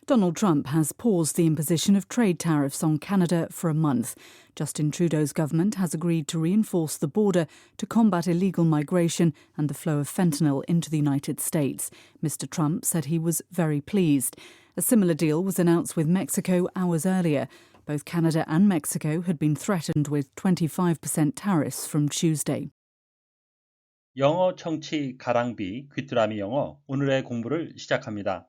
Donald Trump has paused the imposition of trade tariffs on Canada for a month. Justin Trudeau's government has agreed to reinforce the border to combat illegal migration and the flow of fentanyl into the United States. Mr. Trump said he was very pleased. A similar deal was announced with Mexico hours earlier. Both Canada and Mexico had been threatened with 25% tariffs from Tuesday. 영어 청취 가랑비 귀뚜라미 영어 오늘의 공부를 시작합니다.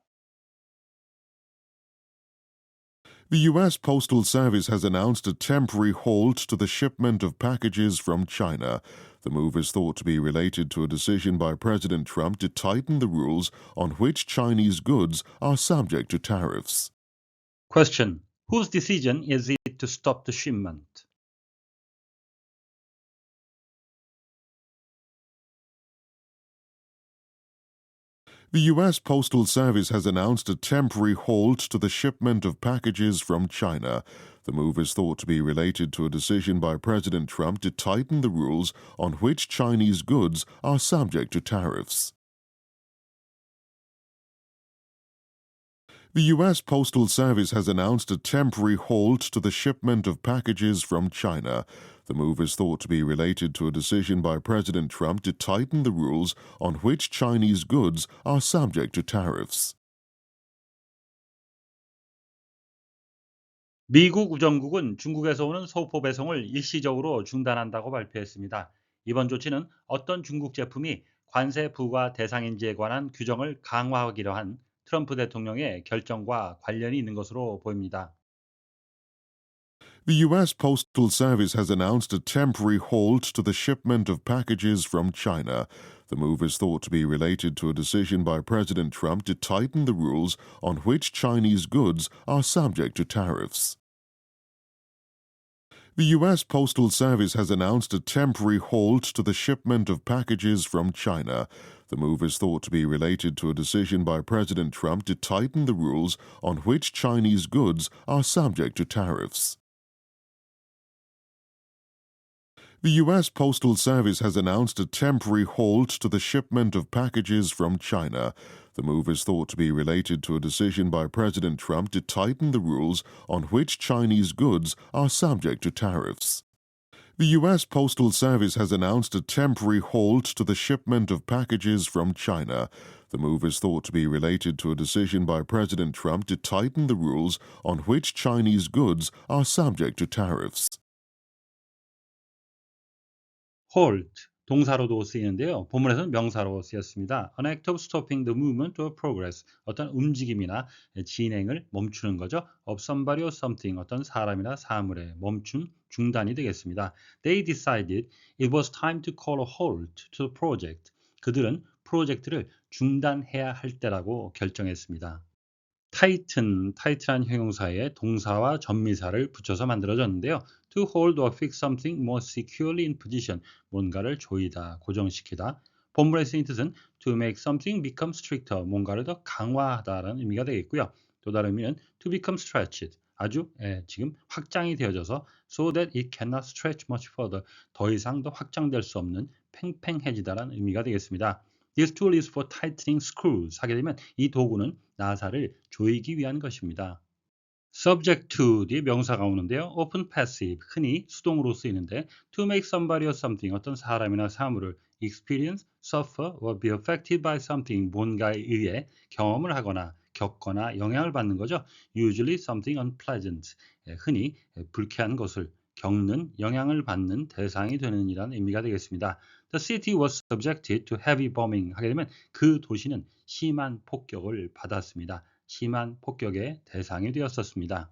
The U.S. Postal Service has announced a temporary halt to the shipment of packages from China. The move is thought to be related to a decision by President Trump to tighten the rules on which Chinese goods are subject to tariffs. Question. Whose decision is it to stop the shipment? The U.S. Postal Service has announced a temporary halt to the shipment of packages from China. The move is thought to be related to a decision by President Trump to tighten the rules on which Chinese goods are subject to tariffs. The U.S. Postal Service has announced a temporary halt to the shipment of packages from China. The move is thought to be related to a decision by President Trump to tighten the rules on which Chinese goods are subject to tariffs. 미국 우정국은 중국에서 오는 소포 배송을 일시적으로 중단한다고 발표했습니다. 이번 조치는 어떤 중국 제품이 관세 부과 대상인지에 관한 규정을 강화하기로 한 트럼프 대통령의 결정과 관련이 있는 것으로 보입니다. The U.S. Postal Service has announced a temporary halt to the shipment of packages from China. The move is thought to be related to a decision by President Trump to tighten the rules on which Chinese goods are subject to tariffs. The U.S. Postal Service has announced a temporary halt to the shipment of packages from China. The move is thought to be related to a decision by President Trump to tighten the rules on which Chinese goods are subject to tariffs. The U.S. Postal Service has announced a temporary halt to the shipment of packages from China. The move is thought to be related to a decision by President Trump to tighten the rules on which Chinese goods are subject to tariffs. The U.S. Postal Service has announced a temporary halt to the shipment of packages from China. The move is thought to be related to a decision by President Trump to tighten the rules on which Chinese goods are subject to tariffs. halt, 동사로도 쓰이는데요. 본문에서는 명사로 쓰였습니다. An act of stopping the movement or progress, 어떤 움직임이나 진행을 멈추는 거죠. Of somebody or something, 어떤 사람이나 사물의 멈춤, 중단이 되겠습니다. They decided it was time to call a halt to the project. 그들은 프로젝트를 중단해야 할 때라고 결정했습니다. tight한 형용사에 동사와 전미사를 붙여서 만들어졌는데요. To hold or fix something more securely in position, 뭔가를 조이다, 고정시키다. 본문에 쓰인 뜻은 to make something become stricter, 뭔가를 더 강화하다라는 의미가 되겠고요. 또 다른 의미는 to become stretched, 아주 지금 확장이 되어져서 so that it cannot stretch much further, 더 이상 더 확장될 수 없는 팽팽해지다라는 의미가 되겠습니다. This tool is for tightening screws. 하게 되면 이 도구는 나사를 조이기 위한 것입니다. subject to 뒤에 명사가 오는데요. often passive, 흔히 수동으로 쓰이는데 to make somebody or something, 어떤 사람이나 사물을 experience, suffer or be affected by something, 뭔가에 의해 경험을 하거나 겪거나 영향을 받는 거죠. usually something unpleasant, 흔히 불쾌한 것을 겪는, 영향을 받는 대상이 되는 이라는 의미가 되겠습니다. The city was subjected to heavy bombing. 하게 되면 그 도시는 심한 폭격을 받았습니다. 심한 폭격의 대상이 되었었습니다.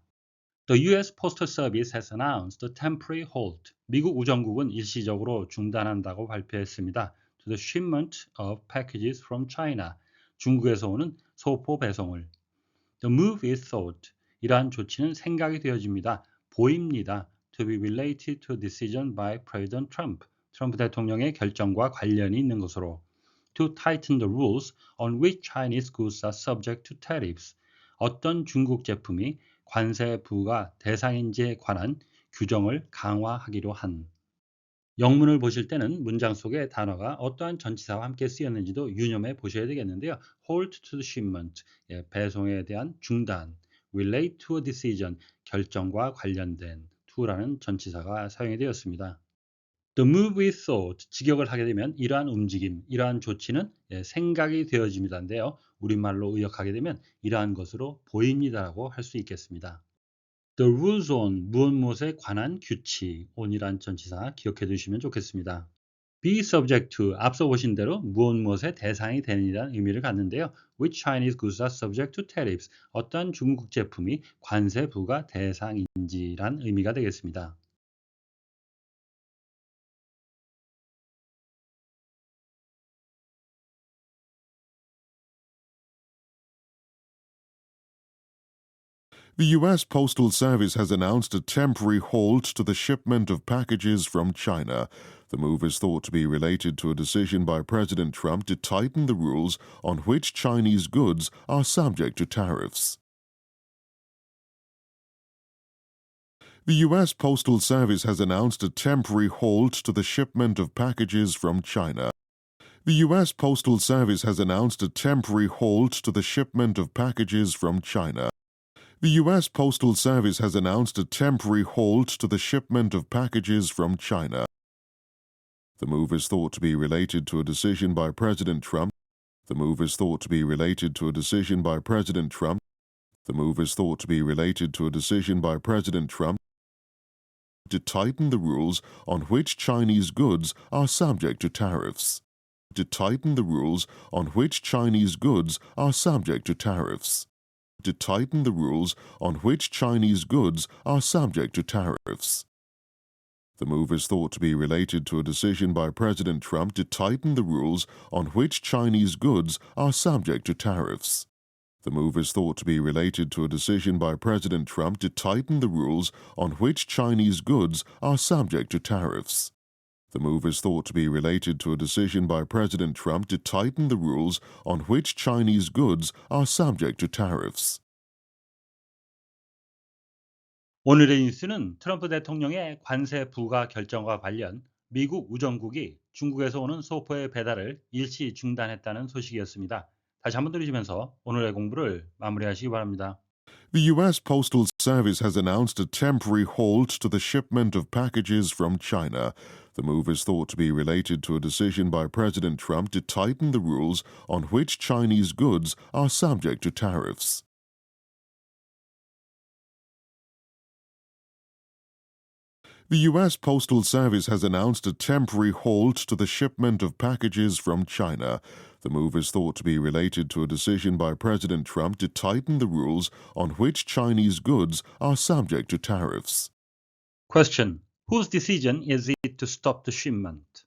The U.S. Postal Service has announced a temporary halt. 미국 우정국은 일시적으로 중단한다고 발표했습니다. To the shipment of packages from China. 중국에서 오는 소포 배송을. The move is thought. 이러한 조치는 생각이 되어집니다. 보입니다. To be related to a decision by President Trump. 트럼프 대통령의 결정과 관련이 있는 것으로. To tighten the rules on which Chinese goods are subject to tariffs. 어떤 중국 제품이 관세 부과 대상인지에 관한 규정을 강화하기로 한. 영문을 보실 때는 문장 속의 단어가 어떠한 전치사와 함께 쓰였는지도 유념해 보셔야 되겠는데요. Halt to the shipment, 배송에 대한 중단, relate to a decision, 결정과 관련된 to라는 전치사가 사용이 되었습니다. The move is thought, 직역을 하게 되면 이러한 움직임, 이러한 조치는 생각이 되어집니다인데요. 우리말로 의역하게 되면 이러한 것으로 보입니다라고 할 수 있겠습니다. The rules on, 무엇에 관한 규칙, on이란 전치사 기억해 두시면 좋겠습니다. Be subject to, 앞서 보신 대로 무엇의 대상이 되는이라는 의미를 갖는데요. Which Chinese goods are subject to tariffs, 어떤 중국 제품이 관세 부과 대상인지란 의미가 되겠습니다. The U.S. Postal Service has announced a temporary halt to the shipment of packages from China. The move is thought to be related to a decision by President Trump to tighten the rules on which Chinese goods are subject to tariffs. The U.S. Postal Service has announced a temporary halt to the shipment of packages from China. The U.S. Postal Service has announced a temporary halt to the shipment of packages from China. The U.S. Postal Service has announced a temporary halt to the shipment of packages from China. The move is thought to be related to a decision by President Trump. The move is thought to be related to a decision by President Trump. The move is thought to be related to a decision by President Trump to tighten the rules on which Chinese goods are subject to tariffs. To tighten the rules on which Chinese goods are subject to tariffs. To tighten the rules on which Chinese goods are subject to tariffs. The move is thought to be related to a decision by President Trump to tighten the rules on which Chinese goods are subject to tariffs. The move is thought to be related to a decision by President Trump to tighten the rules on which Chinese goods are subject to tariffs. The move is thought to be related to a decision by President Trump to tighten the rules on which Chinese goods are subject to tariffs. 오늘의 뉴스는 트럼프 대통령의 관세 부과 결정과 관련 미국 우정국이 중국에서 오는 소포의 배달을 일시 중단했다는 소식이었습니다. 다시 한번 들으시면서 오늘의 공부를 마무리하시기 바랍니다. The U.S. Postal Service has announced a temporary halt to the shipment of packages from China. The move is thought to be related to a decision by President Trump to tighten the rules on which Chinese goods are subject to tariffs. The U.S. Postal Service has announced a temporary halt to the shipment of packages from China. The move is thought to be related to a decision by President Trump to tighten the rules on which Chinese goods are subject to tariffs. Question. Whose decision is it to stop the shipment?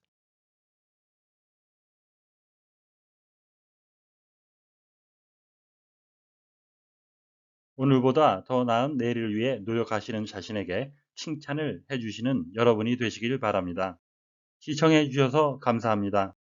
오늘보다 더 나은 내일을 위해 노력하시는 자신에게 칭찬을 해주시는 여러분이 되시길 바랍니다. 시청해 주셔서 감사합니다.